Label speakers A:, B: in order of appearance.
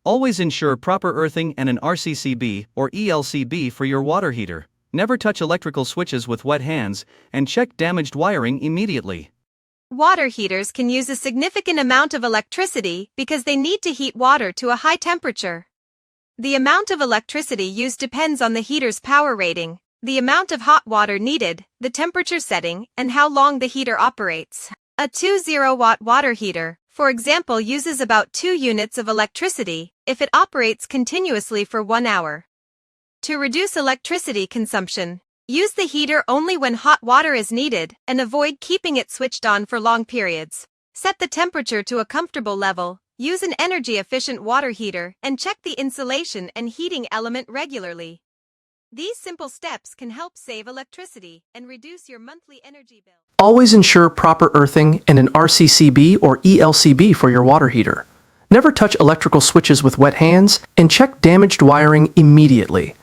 A: Always ensure proper earthing and an RCCB or ELCB for your water heater. Never touch electrical switches with wet hands, and check damaged wiring immediately.
B: Water heaters can use a significant amount of electricity because they need to heat water to a high temperature. The amount of electricity used depends on the heater's power rating, the amount of hot water needed, the temperature setting, and how long the heater operates. A 20-watt water heater, for example, uses about 2 units of electricity if it operates continuously for 1 hour. To reduce electricity consumption, use the heater only when hot water is needed and avoid keeping it switched on for long periods. Set the temperature to a comfortable level, use an energy-efficient water heater, and check the insulation and heating element regularly. These simple steps can help save electricity and reduce your monthly energy bill.
C: Always ensure proper earthing and an RCCB or ELCB for your water heater. Never touch electrical switches with wet hands, and check damaged wiring immediately.